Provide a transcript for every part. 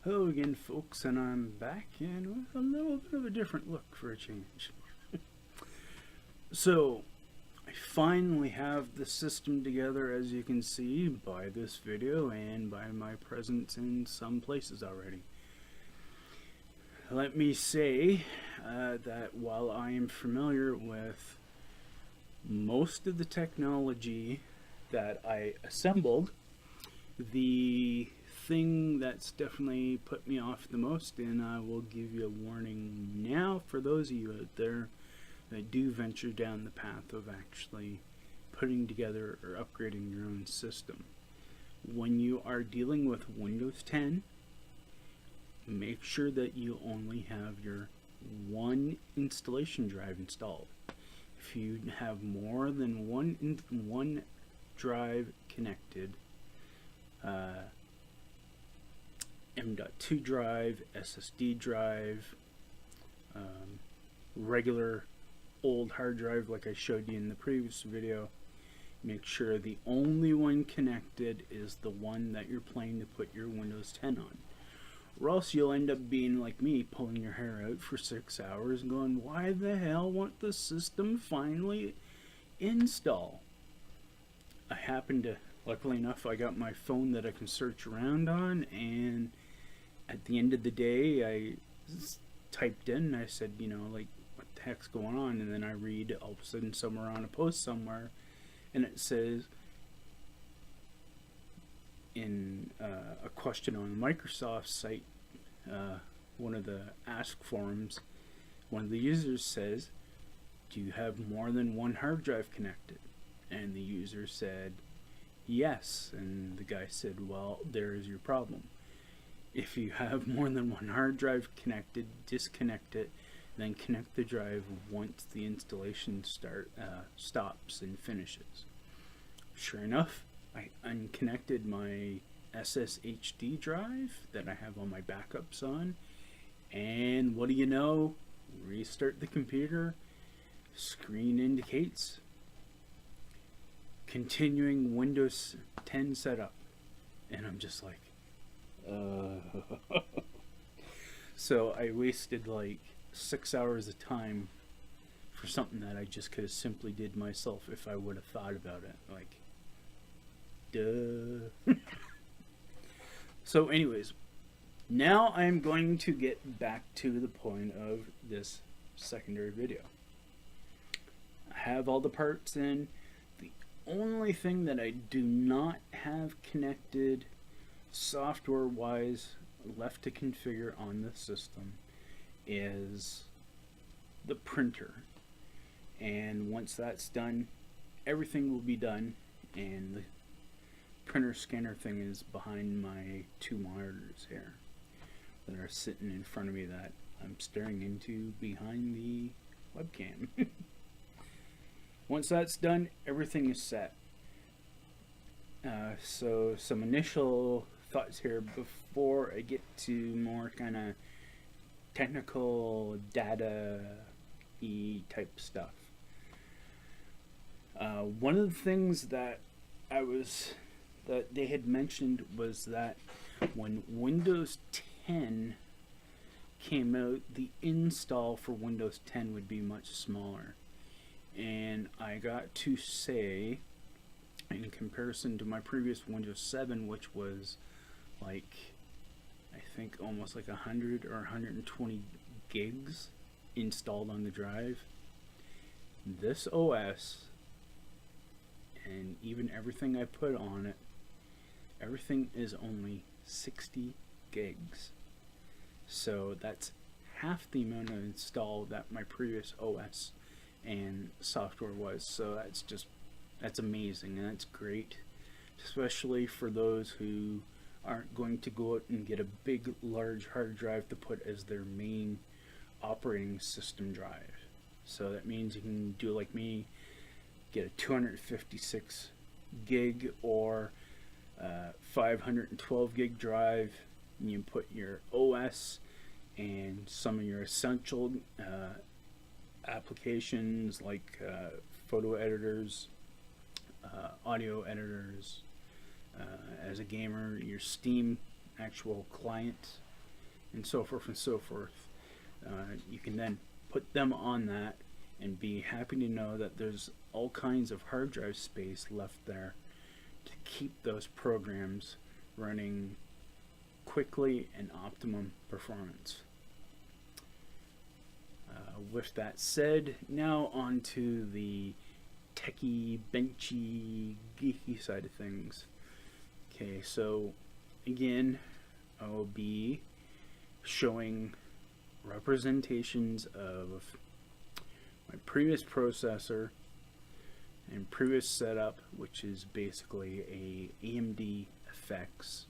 Hello again, folks, and I'm back, and with a little bit of a different look for a change. So, I finally have the system together, as you can see by this video and by my presence in some places already. Let me say that while I am familiar with most of the technology that I assembled, the thing that's definitely put me off the most, and I will give you a warning now for those of you out there that do venture down the path of actually putting together or upgrading your own system. When you are dealing with Windows 10, make sure that you only have your one installation drive installed. If you have more than one drive connected, M.2 drive, SSD drive, regular old hard drive like I showed you in the previous video, make sure the only one connected is the one that you're planning to put your Windows 10 on. Or else you'll end up being like me, pulling your hair out for 6 hours and going, why the hell won't the system finally install? I happen to, luckily enough, I got my phone that I can search around on, and at the end of the day, I typed in, I said, like, what the heck's going on? And then I read all of a sudden somewhere on a post somewhere, and it says, in a question on the Microsoft site, one of the Ask forums, one of the users says, do you have more than one hard drive connected? And the user said, yes. And the guy said, well, there is your problem. If you have more than one hard drive connected, disconnect it, then connect the drive once the installation stops and finishes. Sure enough, I unconnected my SSHD drive that I have all my backups on, and what do you know? Restart the computer, screen indicates continuing Windows 10 setup, and I'm just like, So I wasted like 6 hours of time for something that I just could have simply did myself if I would have thought about it. Like, duh. So anyways, now I'm going to get back to the point of this secondary video. I have all the parts in. The only thing that I do not have connected software wise left to configure on the system is the printer, and once that's done, everything will be done, and the printer scanner thing is behind my two monitors here that are sitting in front of me that I'm staring into behind the webcam. Once that's done, everything is set. So some initial thoughts here before I get to more kind of technical data-y type stuff. One of the things that they had mentioned was that when Windows 10 came out, the install for Windows 10 would be much smaller. And I got to say, in comparison to my previous Windows 7, which was like, I think almost like 100 or 120 gigs installed on the drive, this OS and even everything I put on it, everything is only 60 gigs. So that's half the amount of install that my previous OS and software was. So that's amazing, and that's great, especially for those who aren't going to go out and get a big large hard drive to put as their main operating system drive. So that means you can do like me, get a 256 gig or 512 gig drive, and you put your OS and some of your essential applications like photo editors, audio editors, as a gamer, your Steam actual client, and so forth and so forth. You can then put them on that and be happy to know that there's all kinds of hard drive space left there to keep those programs running quickly and optimum performance. With that said, now on to the techie, benchy, geeky side of things. Okay, so again, I'll be showing representations of my previous processor and previous setup, which is basically a AMD FX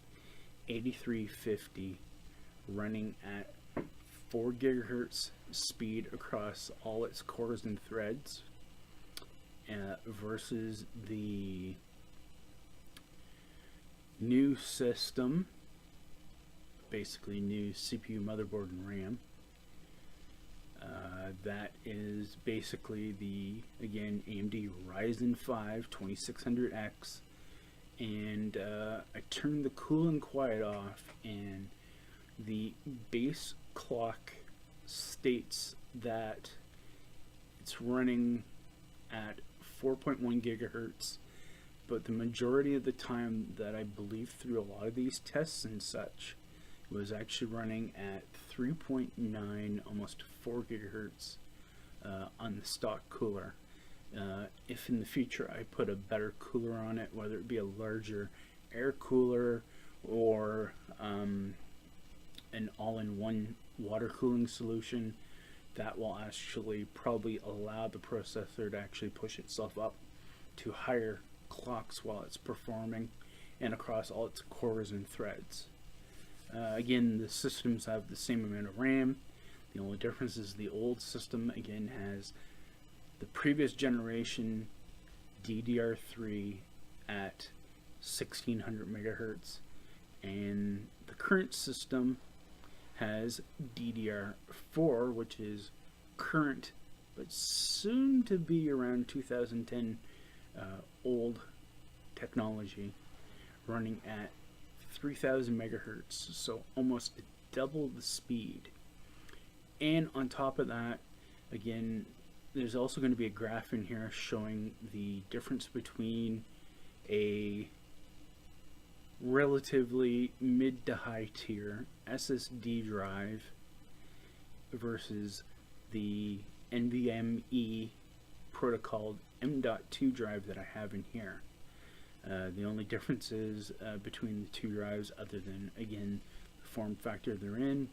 8350 running at 4 gigahertz speed across all its cores and threads, versus the new system, basically new CPU, motherboard, and RAM. That is basically the, again, AMD Ryzen 5 2600X, and I turned the cool and quiet off, and the base clock states that it's running at 4.1 gigahertz, but the majority of the time that I believe through a lot of these tests and such, it was actually running at 3.9, almost 4 gigahertz on the stock cooler. If in the future I put a better cooler on it, whether it be a larger air cooler or an all-in-one water cooling solution, that will actually probably allow the processor to actually push itself up to higher clocks while it's performing and across all its cores and threads. Again, the systems have the same amount of RAM. The only difference is the old system again has the previous generation DDR3 at 1600 megahertz, and the current system has DDR4, which is current but soon to be around 2010 old technology, running at 3000 megahertz, so almost double the speed. And on top of that, again, there's also going to be a graph in here showing the difference between a relatively mid to high tier SSD drive versus the NVMe protocoled M.2 drive that I have in here. The only difference is between the two drives, other than again the form factor they're in,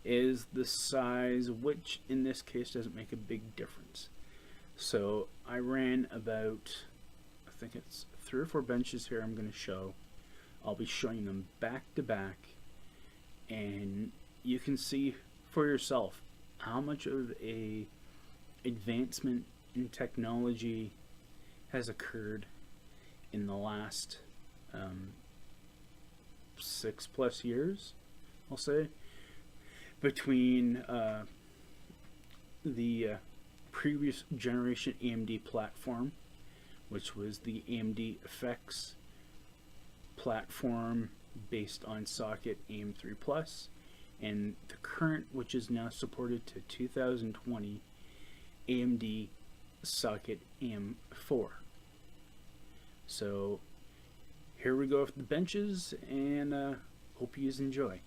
is the size, which in this case doesn't make a big difference. So I ran about, I think it's 3 or 4 benches here I'm going to show. I'll be showing them back to back, and you can see for yourself how much of a advancement in technology has occurred in the last 6+ years, I'll say, between the previous generation AMD platform, which was the AMD FX platform based on socket AM3 Plus, and the current, which is now supported to 2020 AMD socket AM4. So here we go with the benches, and hope you enjoy.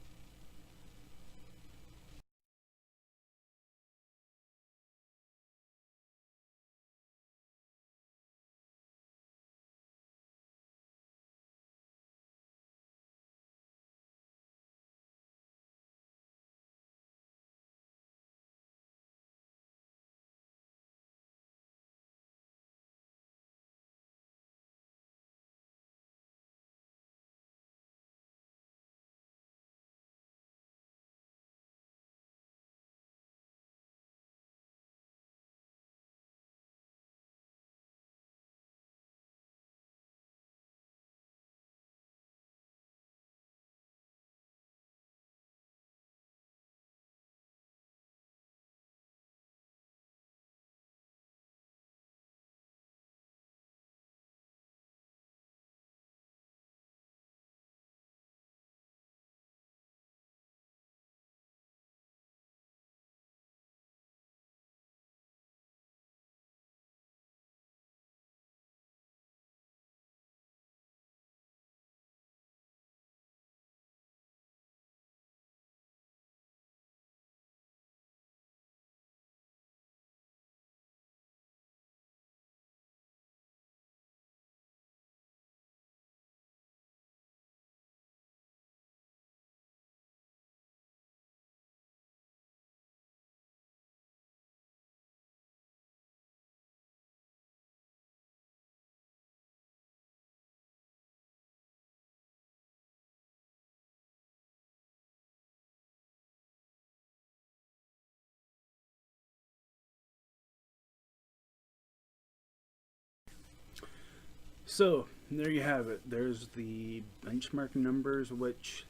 So there you have it. There's the benchmark numbers, which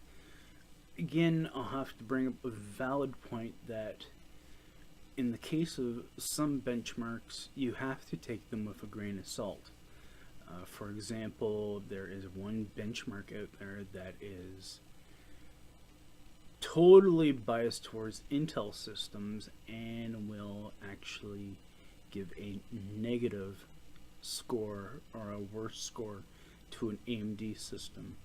again, I'll have to bring up a valid point that in the case of some benchmarks, you have to take them with a grain of salt. For example, there is one benchmark out there that is totally biased towards Intel systems and will actually give a negative score or a worse score to an AMD system.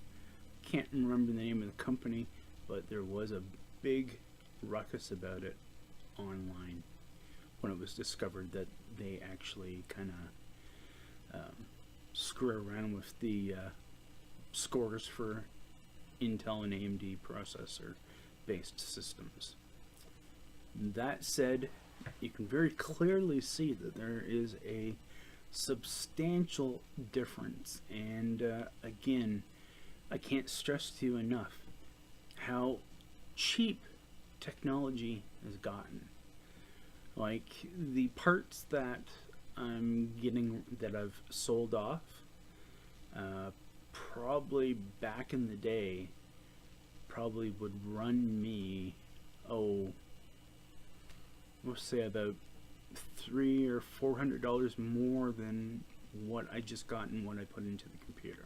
Can't remember the name of the company, but there was a big ruckus about it online when it was discovered that they actually kind of screw around with the scores for Intel and AMD processor based systems. That said, you can very clearly see that there is a substantial difference, and again, I can't stress to you enough how cheap technology has gotten. Like the parts that I'm getting that I've sold off, probably back in the day, probably would run me, let's say about $300 or $400 more than what I just got and what I put into the computer.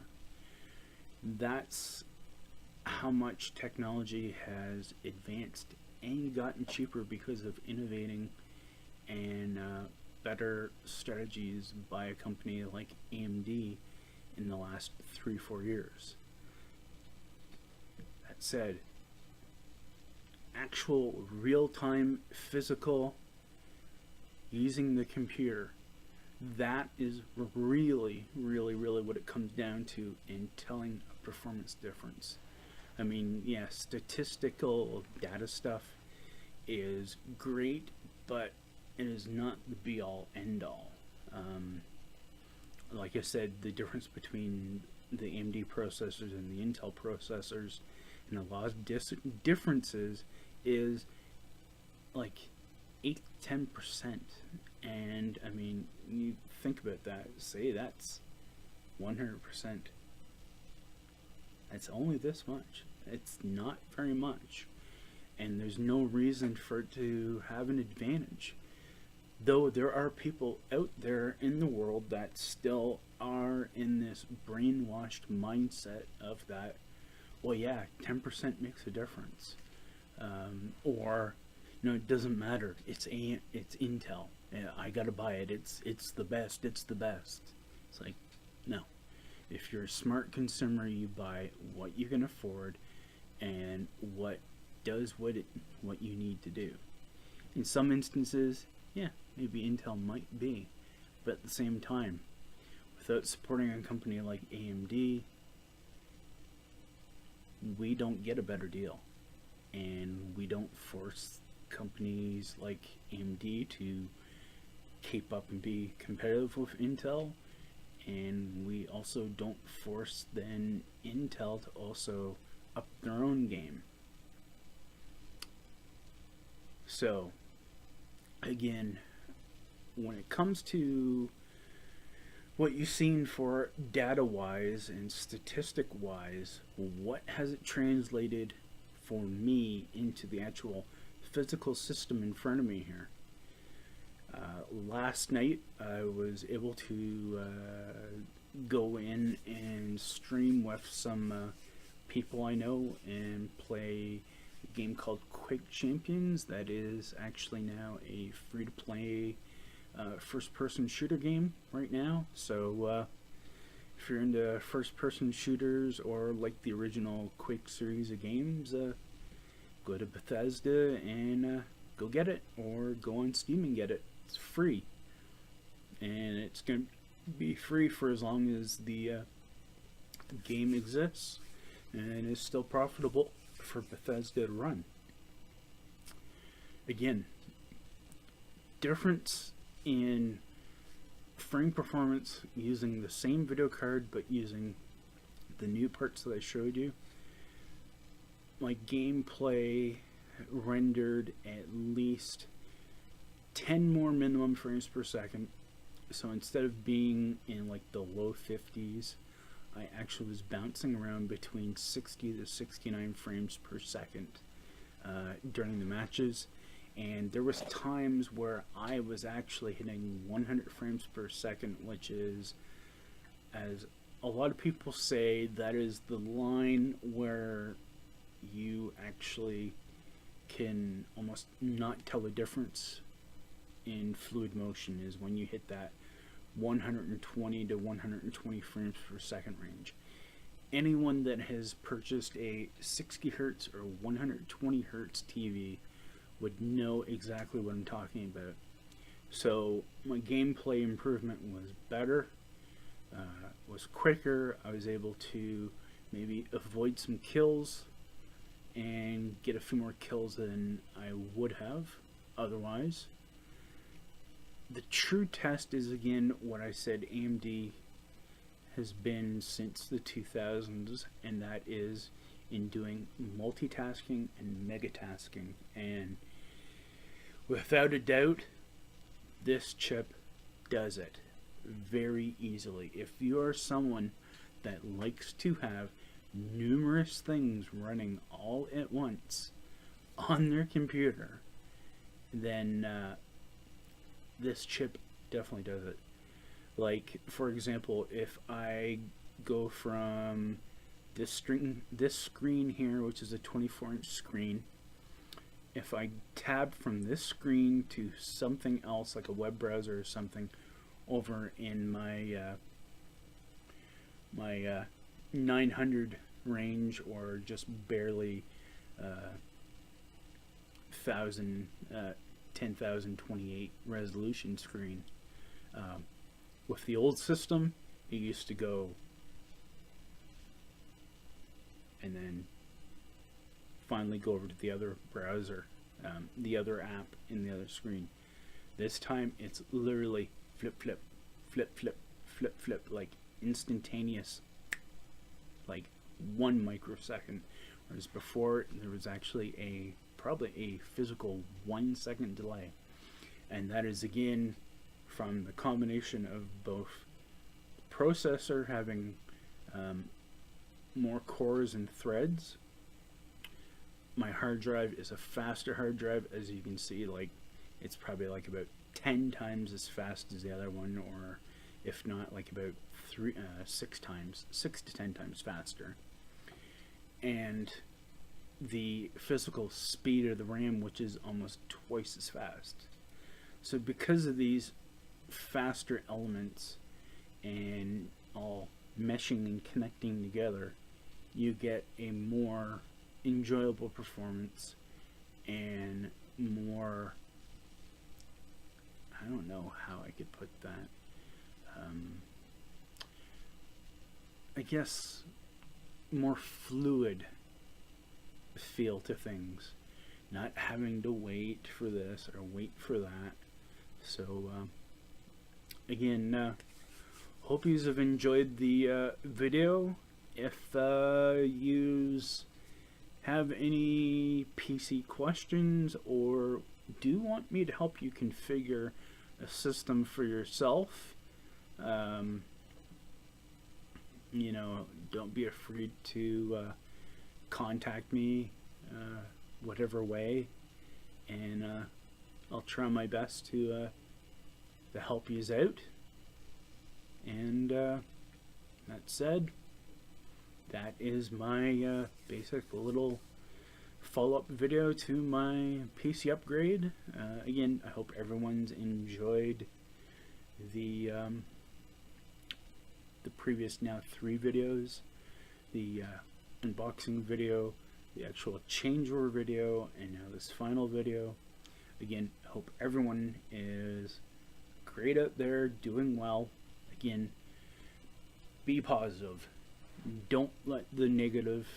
That's how much technology has advanced and gotten cheaper because of innovating and better strategies by a company like AMD in the last 3-4 years. That said, actual real-time physical using the computer, that is really what it comes down to in telling a performance difference. I mean, yeah, statistical data stuff is great, but it is not the be-all, end-all. Like I said, the difference between the AMD processors and the Intel processors, and a lot of differences, is like 8-10%. And I mean, you think about that, say that's 100%. It's only this much. It's not very much, and there's no reason for it to have an advantage. Though there are people out there in the world that still are in this brainwashed mindset of that, well, yeah, 10% makes a difference, or it doesn't matter. It's Intel. Yeah, I gotta buy it. It's the best. It's the best. It's like, no. If you're a smart consumer, you buy what you can afford and what does what you need to do. In some instances, yeah, maybe Intel might be, but at the same time, without supporting a company like AMD, we don't get a better deal, and we don't force companies like AMD to keep up and be competitive with Intel, and we also don't force then Intel to also up their own game. So again, when it comes to what you've seen for data wise and statistic wise, what has it translated for me into the actual physical system in front of me here? Last night I was able to go in and stream with some people I know and play a game called Quake Champions. That is actually now a free-to-play first-person shooter game right now. So if you're into first-person shooters or like the original Quake series of games, go to Bethesda and go get it, or go on Steam and get it. It's free, and it's going to be free for as long as the game exists and is still profitable for Bethesda to run. Again, difference in frame performance using the same video card but using the new parts that I showed you. My gameplay rendered at least 10 more minimum frames per second So instead of being in like the low 50s, I actually was bouncing around between 60 to 69 frames per second during the matches. And there was times where I was actually hitting 100 frames per second, which is, as a lot of people say, that is the line where you actually can almost not tell the difference in fluid motion, is when you hit that 120 to 120 frames per second range. Anyone that has purchased a 60 hertz or 120 hertz TV would know exactly what I'm talking about. So my gameplay improvement was better, was quicker. I was able to maybe avoid some kills and get a few more kills than I would have otherwise. The true test is, again, what I said AMD has been since the 2000s, and that is in doing multitasking and megatasking. And without a doubt, this chip does it very easily. If you are someone that likes to have numerous things running all at once on their computer, then this chip definitely does it. Like, for example, if I go from this screen here, which is a 24-inch screen, if I tab from this screen to something else, like a web browser or something, over in my my 900 range, or just barely 10,028 resolution screen. With the old system, it used to go and then finally go over to the other browser, the other app in the other screen. This time it's literally flip, flip, flip, flip, flip, flip, like instantaneous, like 1 microsecond. Whereas before there was actually probably a physical 1 second delay. And that is, again, from the combination of both processor having more cores and threads. My hard drive is a faster hard drive, as you can see. Like, it's probably like about 10 times as fast as the other one, or if not, like about 6 to 10 times faster. And the physical speed of the RAM, which is almost twice as fast. So because of these faster elements and all meshing and connecting together, you get a more enjoyable performance and more, I don't know how I could put that, I guess more fluid feel to things, not having to wait for this or wait for that. So again, hope you have enjoyed the video. If you have any PC questions or do want me to help you configure a system for yourself, you know, don't be afraid to contact me whatever way, and I'll try my best to help you out. And that said, that is my basic little follow-up video to my PC upgrade. Again, I hope everyone's enjoyed the previous now 3 videos, the unboxing video, the actual changeover video, and now this final video. Again, I hope everyone is great out there, doing well. Again, be positive. Don't let the negative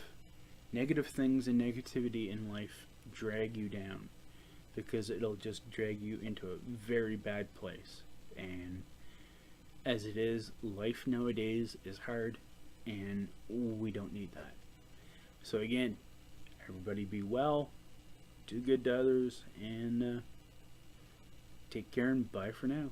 things and negativity in life drag you down, because it'll just drag you into a very bad place. And as it is, life nowadays is hard, and we don't need that. So again, everybody be well, do good to others, and take care, and bye for now.